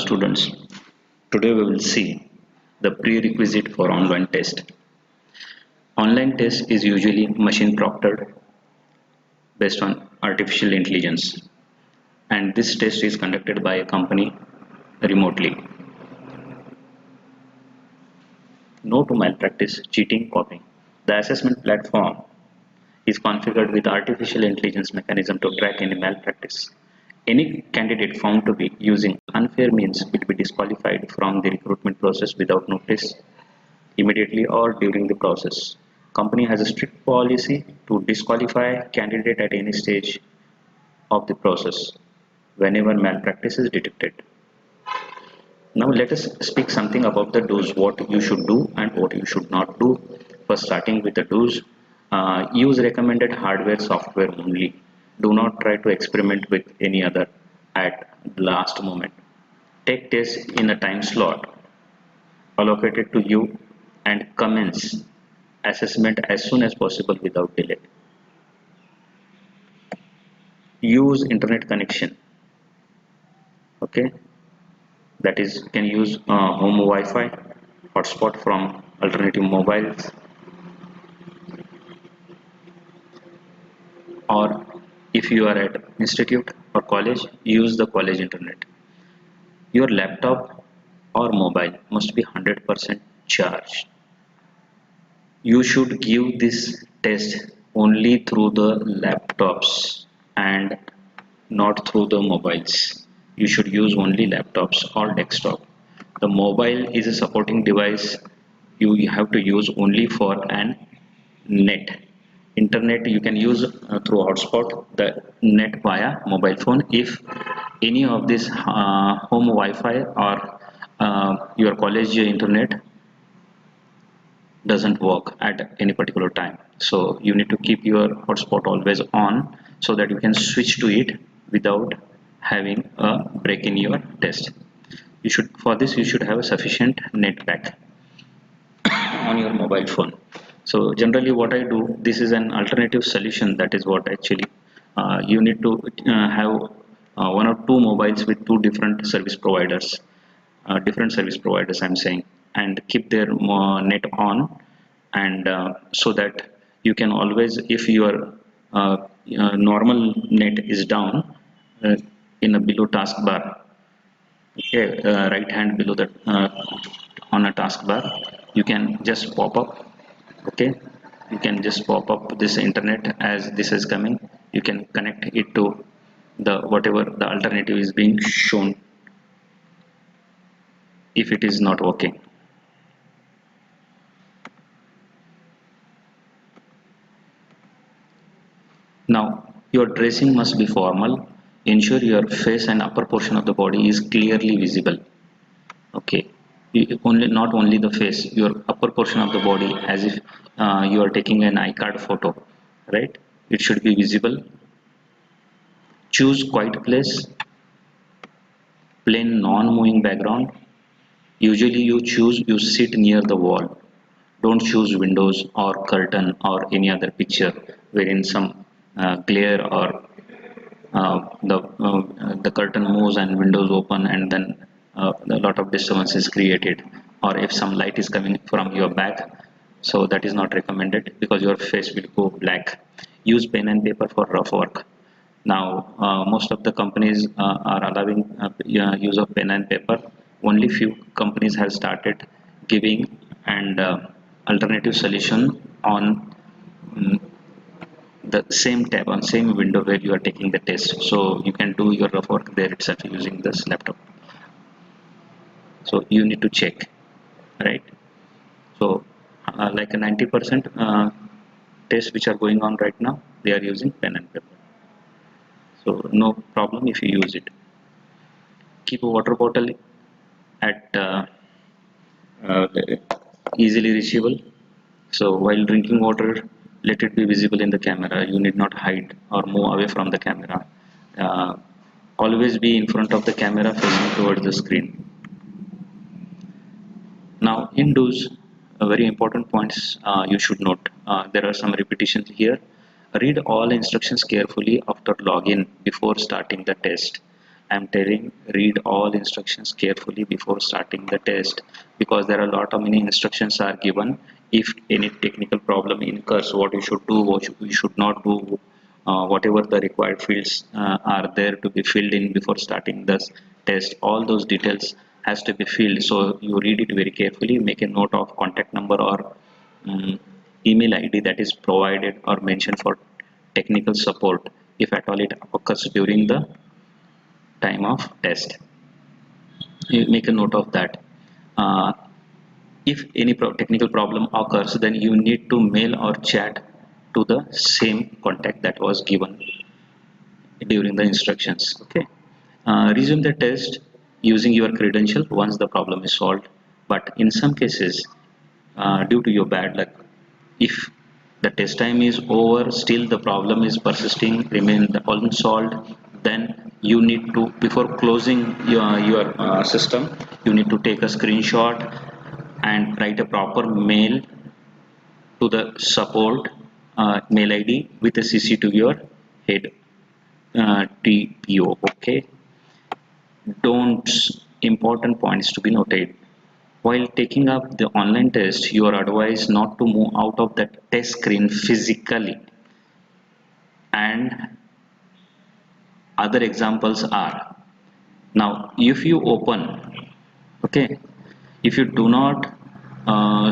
students. Today we will see the prerequisite for online test. Online test is usually machine proctored based on artificial intelligence, and this test is conducted by a company remotely. No to malpractice, cheating, copying. The assessment platform is configured with artificial intelligence mechanism to track any malpractice. Any candidate found to be using unfair means will be disqualified from the recruitment process without notice, immediately or during the process. Company has a strict policy to disqualify candidate at any stage of the process whenever malpractice is detected. Now let us speak something about the do's, what you should do and what you should not do. First, starting with the do's, use recommended hardware software only. Do not try to experiment with any other at the last moment. Take tests in a time slot allocated to you and commence assessment as soon as possible without delay. Use internet connection. Okay, that is can use home Wi-Fi, hotspot from alternative mobiles, or if you are at institute or college, use the college internet. Your laptop or mobile must be 100% charged. You should give this test only through the laptops and not through the mobiles. You should use only laptops or desktop. The mobile is a supporting device you have to use only for an net. Internet you can use through hotspot, the net via mobile phone. If any of this home Wi-Fi or your college internet doesn't work at any particular time, so you need to keep your hotspot always on so that you can switch to it without having a break in your test. You should, for this you should have a sufficient net pack on your mobile phone. So generally what I do, this is an alternative solution, that is what actually you need to have one or two mobiles with two different service providers, I'm saying, and keep their net on, and so that you can always, if your normal net is down, uh, in a below taskbar, okay, right hand below that, on a taskbar, you can just pop up, okay, you can just pop up this internet as this is coming. You can connect it to the whatever the alternative is being shown if it is not working. Now, your dressing must be formal. Ensure your face and upper portion of the body is clearly visible. Okay, only not only the face, your upper portion of the body, as if you are taking an iCard photo, right? It should be visible. Choose quiet place, plain non-moving background. Usually you sit near the wall. Don't choose windows or curtain or any other picture wherein some glare or the curtain moves and windows open, and then a lot of disturbance is created, or if some light is coming from your back, so that is not recommended because your face will go black. Use pen and paper for rough work. Now most of the companies are allowing use of pen and paper. Only few companies have started giving and alternative solution on mm, the same tab, on same window where you are taking the test, so you can do your rough work there itself using this laptop. So you need to check, right? So like a 90% tests which are going on right now, they are using pen and paper, so no problem if you use it. Keep a water bottle at uh, easily reachable. So while drinking water, let it be visible in the camera. You need not hide or move away from the camera. Uh, Always be in front of the camera facing towards the screen. Now, indoors, very important points you should note. There are some repetitions here. Read all instructions carefully after login before starting the test. I'm telling, read all instructions carefully before starting the test, because there are a lot of many instructions are given. If any technical problem occurs, what you should do, what you should not do, whatever the required fields are there to be filled in before starting this test, all those details has to be filled. So you read it very carefully, make a note of contact number or um, email ID that is provided or mentioned for technical support if at all it occurs during the time of test. You make a note of that. Uh, if any technical problem occurs, then you need to mail or chat to the same contact that was given during the instructions. Okay. Resume the test using your credential once the problem is solved. But in some cases, due to your bad luck, if the test time is over, still the problem is persisting, remain unsolved, then you need to, before closing your system, you need to take a screenshot and write a proper mail to the support mail ID with a CC to your head TPO. Okay. Don't important points to be noted. While taking up the online test, you are advised not to move out of the test screen physically. And other examples are, now if you open, okay, if you do not uh,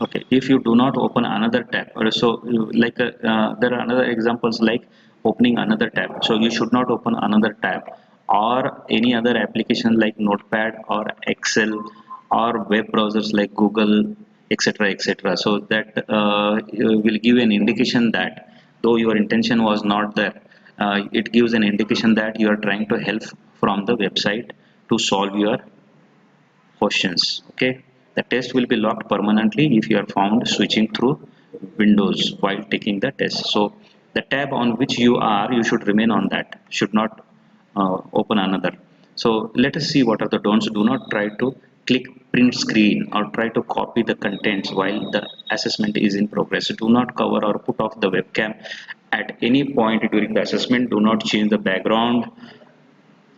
okay, if you do not open another tab, or so like there are another examples like opening another tab, so you should not open another tab or any other application like notepad or excel or web browsers like google, etc., etc. So that will give an indication that though your intention was not there, it gives an indication that you are trying to help from the website to solve your questions. Okay, the test will be locked permanently if you are found switching through windows while taking the test. So the tab on which you are, you should remain on that, should not open another. So let us see what are the don'ts. Do not try to click print screen or try to copy the contents while the assessment is in progress. Do not cover or put off the webcam at any point during the assessment. Do not change the background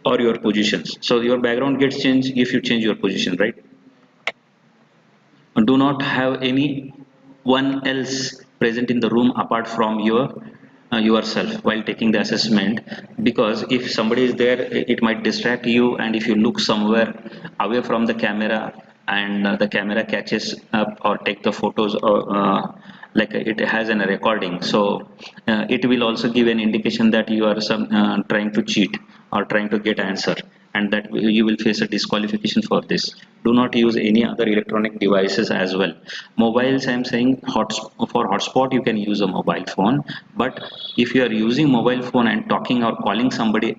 or your positions. So your background gets changed if you change your position, right? Do not have anyone else present in the room apart from yourself while taking the assessment, because if somebody is there, it might distract you, and if you look somewhere away from the camera and the camera catches up or take the photos, or like it has a recording, so it will also give an indication that you are trying to cheat or trying to get answer, and that you will face a disqualification for this. Do not use any other electronic devices as well. Mobiles, I am saying, for hotspot you can use a mobile phone, but if you are using mobile phone and talking or calling somebody,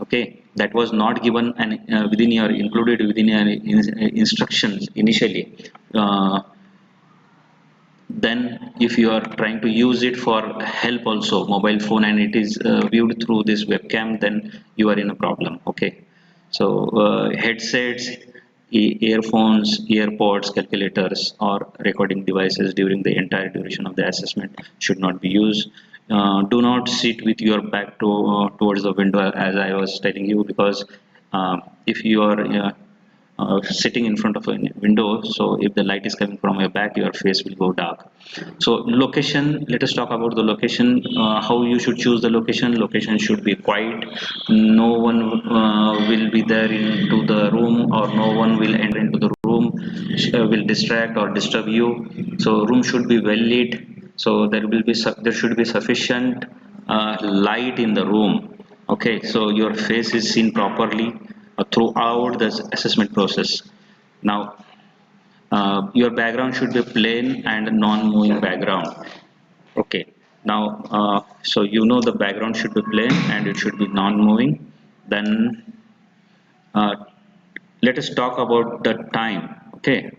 okay, that was not given and within your included within your instructions initially, uh, then if you are trying to use it for help also, mobile phone, and it is viewed through this webcam, then you are in a problem. Okay, so headsets, earphones, earpods, calculators or recording devices during the entire duration of the assessment should not be used. Do not sit with your back towards the window, as I was telling you, because if you are sitting in front of a window, so if the light is coming from your back, your face will go dark. So location, let us talk about the location. How you should choose the location. Location should be quiet. No one will be there into the room, or no one will enter into the room, will distract or disturb you. So room should be well lit, so there should be sufficient light in the room. Okay, so your face is seen properly throughout the assessment process. Now your background should be plain and non-moving background. Okay, now so you know the background should be plain and it should be non-moving. Then uh, let us talk about the time. Okay,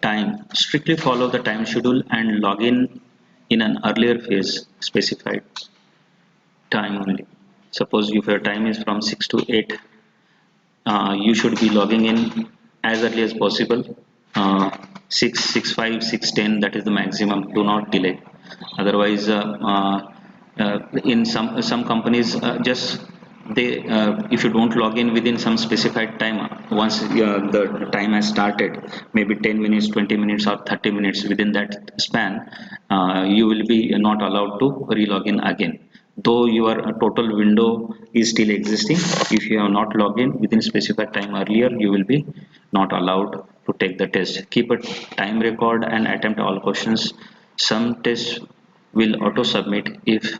time, strictly follow the time schedule and log in an earlier phase specified time only. Suppose if your time is from 6 to 8, you should be logging in as early as possible. 6, 6:05, 6:10, that is the maximum. Do not delay. Otherwise, In some companies, just they if you don't log in within some specified time, once the time has started, maybe 10 minutes, 20 minutes, or 30 minutes, within that span, you will be not allowed to re-log in again, though your total window is still existing. If you have not logged in within specified time earlier, you will be not allowed to take the test. Keep a time record and attempt all questions. Some tests will auto submit if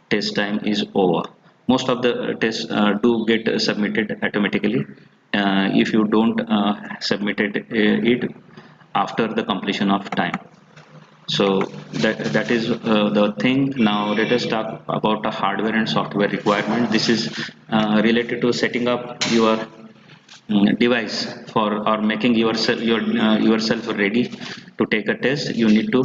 test time is over. Most of the tests do get submitted automatically if you don't submit it after the completion of time. So that is the thing. Now let us talk about the hardware and software requirement. This is related to setting up your device for, or making yourself ready to take a test. You need to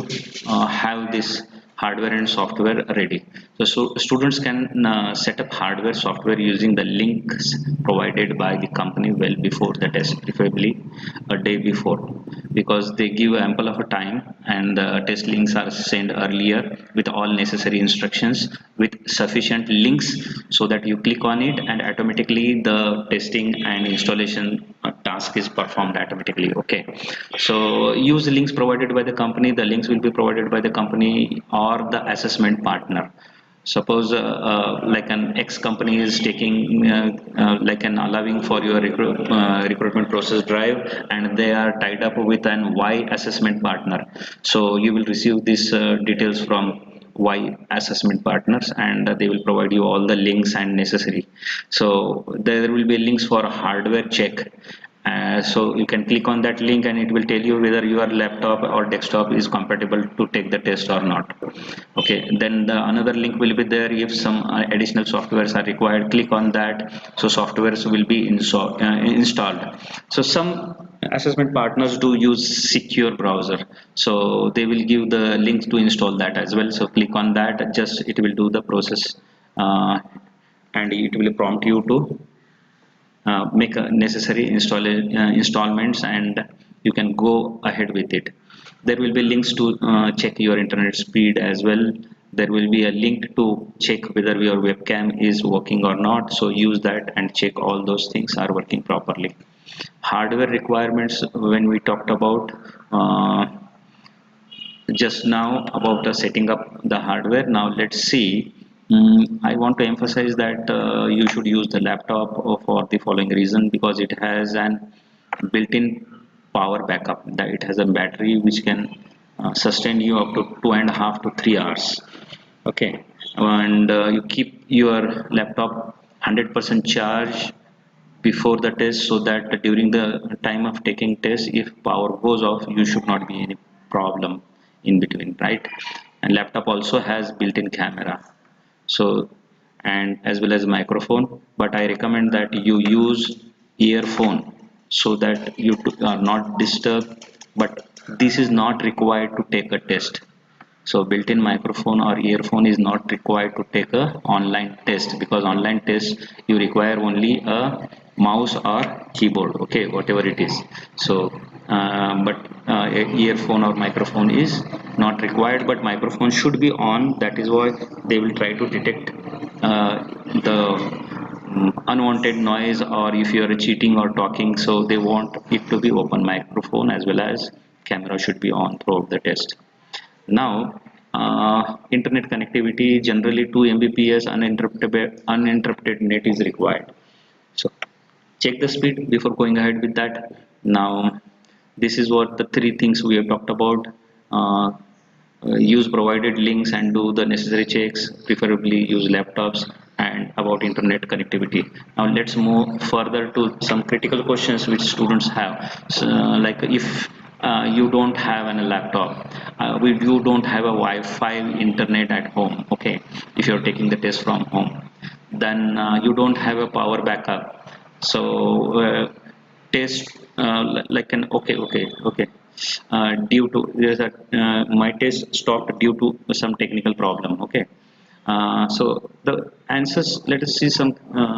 have this hardware and software ready. So students can set up hardware software using the links provided by the company well before the test, preferably a day before, because they give ample of a time, and the test links are sent earlier with all necessary instructions with sufficient links, so that you click on it and automatically the testing and installation task is performed automatically. Okay, so use the links provided by the company. The links will be provided by the company or the assessment partner. Suppose like an X company is taking like an allowing for your recruitment process drive, and they are tied up with an Y assessment partner. So you will receive these details from Y assessment partners, and they will provide you all the links and necessary. So there will be links for hardware check. So you can click on that link and it will tell you whether your laptop or desktop is compatible to take the test or not. Okay, then the another link will be there. If some additional softwares are required, click on that, so softwares will be installed. So some assessment partners do use secure browser, so they will give the links to install that as well. So click on that, just it will do the process, and it will prompt you to make a necessary installments, and you can go ahead with it. There will be links to check your internet speed as well. There will be a link to check whether your webcam is working or not, so use that and check all those things are working properly. Hardware requirements, when we talked about just now about setting up the hardware, now let's see. I want to emphasize that you should use the laptop for the following reason: because it has an built-in power backup, that it has a battery which can sustain you up to 2.5 to 3 hours. Okay, and you keep your laptop 100% charge before the test, so that during the time of taking test, if power goes off, you should not be any problem in between, right? And laptop also has built-in camera, so, and as well as microphone, but I recommend that you use earphone so that you are not disturbed. But this is not required to take a test. So built-in microphone or earphone is not required to take a online test, because online test you require only a mouse or keyboard, okay, whatever it is. So but earphone or microphone is not required, but microphone should be on. That is why they will try to detect the unwanted noise, or if you are cheating or talking, so they want it to be open. Microphone as well as camera should be on throughout the test. Now, internet connectivity, generally 2 Mbps uninterrupted net is required. So, check the speed before going ahead with that. Now, this is what the three things we have talked about. Uh, Use provided links and do the necessary checks, preferably use laptops, and about internet connectivity. Now let's move further to some critical questions which students have. So, like if you don't have a laptop, you don't have a Wi-Fi internet at home, okay, if you're taking the test from home, then you don't have a power backup. So test like an okay, due to there's a my test stopped due to some technical problem. Okay, so the answers, let us see some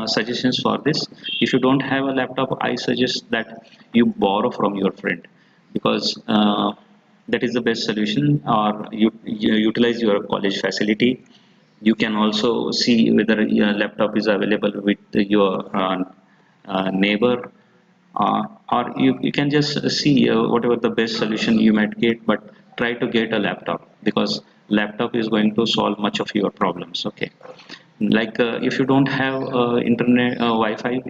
suggestions for this. If you don't have a laptop, I suggest that you borrow from your friend, because that is the best solution, or you utilize your college facility. You can also see whether your laptop is available with your neighbor, or you can just see whatever the best solution you might get, but try to get a laptop, because laptop is going to solve much of your problems. Okay, like if you don't have internet Wi-Fi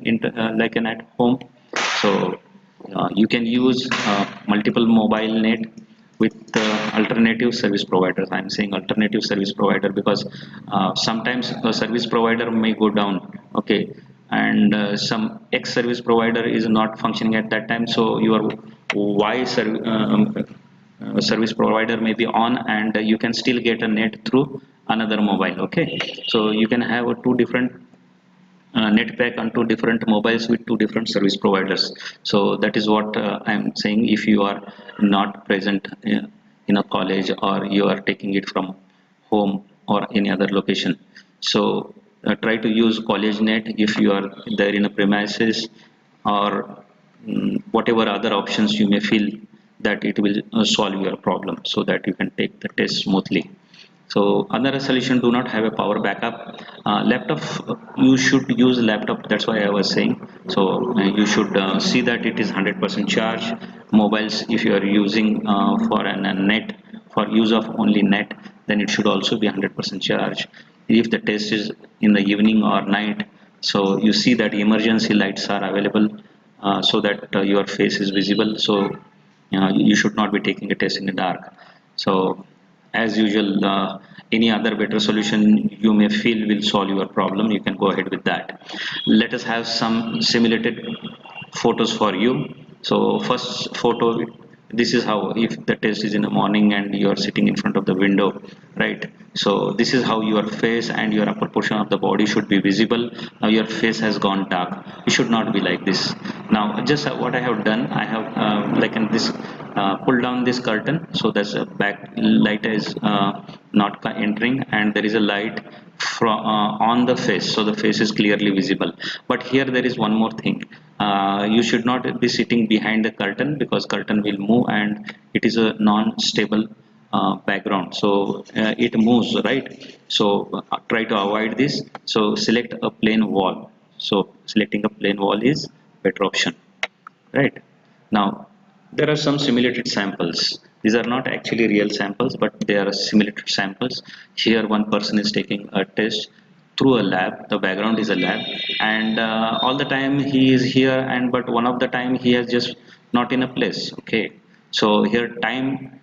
like an at home, so you can use multiple mobile net with alternative service providers. I'm saying alternative service provider because sometimes a service provider may go down, okay, and some X service provider is not functioning at that time, so your Y service provider may be on, and you can still get a net through another mobile. Okay, so you can have two different net pack on two different mobiles with two different service providers. So that is what I'm saying. If you are not present in a college, or you are taking it from home or any other location, so try to use college net if you are there in a premises, or whatever other options you may feel that it will solve your problem, so that you can take the test smoothly. So another solution, do not have a power backup. Laptop, you should use laptop. That's why I was saying. So you should see that it is 100% charge. Mobiles, if you are using for a net, for use of only net, then it should also be 100% charge. If the test is in the evening or night, so you see that emergency lights are available, so that your face is visible. So you should not be taking a test in the dark. So as usual, any other better solution you may feel will solve your problem, you can go ahead with that. Let us have some simulated photos for you. So first photo, this is how, if the test is in the morning and you are sitting in front of the window, right? So this is how your face and your upper portion of the body should be visible. Now your face has gone dark. It should not be like this. Now just what I have done, I have like in this pull down this curtain, so there's a back light is not entering, and there is a light from on the face, so the face is clearly visible. But here there is one more thing. You should not be sitting behind the curtain, because curtain will move and it is a non-stable background, so it moves, right? So try to avoid this. So select a plain wall. So selecting a plain wall is better option, right? Now, there are some simulated samples. These are not actually real samples, but they are simulated samples. Here, one person is taking a test through a lab. The background is a lab, and all the time he is here, and but one of the time he has just not in a place. Okay, so here time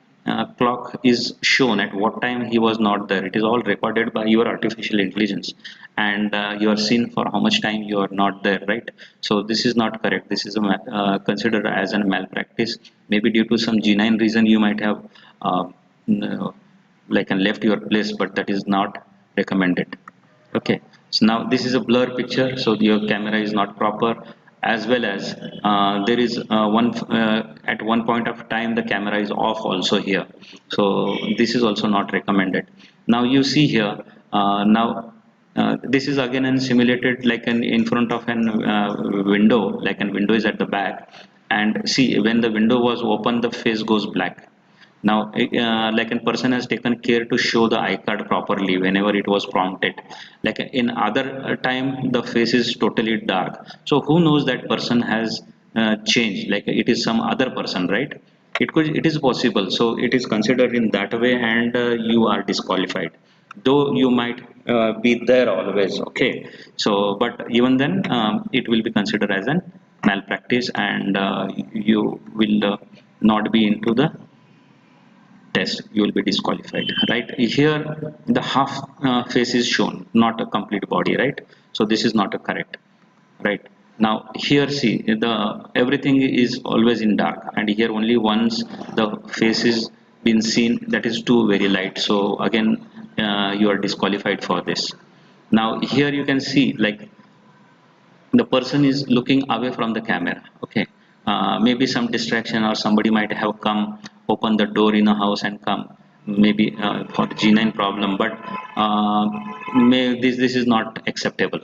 clock is shown at what time he was not there. It is all recorded by your artificial intelligence, and you are seen for how much time you are not there, right? So this is not correct. This is considered as a malpractice. Maybe due to some genuine reason you might have uh, like left your place, but that is not recommended. Okay, so now this is a blur picture, so your camera is not proper, as well as there is one at one point of time the camera is off also here, so this is also not recommended. Now you see here, now this is again an simulated like an in front of an window, like an window is at the back, and see when the window was open the face goes black. Now, like a person has taken care to show the iCard properly whenever it was prompted. Like in other time, the face is totally dark. So who knows that person has changed? Like it is some other person, right? It is possible. So it is considered in that way, and you are disqualified. Though you might be there always, okay. So, but even then, it will be considered as an malpractice, and you will not be into the test, you will be disqualified, right? Here the half face is shown, not a complete body, right? So this is not a correct, right? Now here see, the everything is always in dark, and here only once the face is been seen, that is too very light, so again you are disqualified for this. Now here you can see, like the person is looking away from the camera, okay. Maybe some distraction, or somebody might have come, open the door in a house and come, maybe for genuine problem, but uh, this is not acceptable,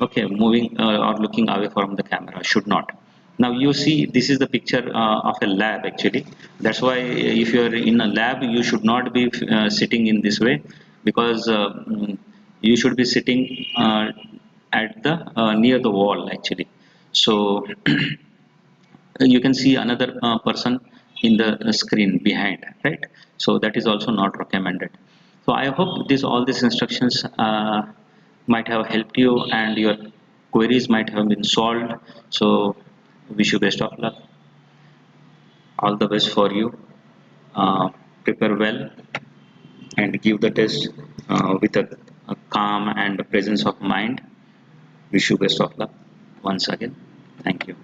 okay. Moving or looking away from the camera should not. Now you see, this is the picture of a lab actually. That's why if you are in a lab, you should not be sitting in this way, because you should be sitting at the near the wall actually. So you can see another person in the screen behind, right? So that is also not recommended. So I hope this all these instructions might have helped you and your queries might have been solved. So wish you best of luck, all the best for you. Prepare well and give the test with a calm and presence of mind. Wish you best of luck once again. Thank you.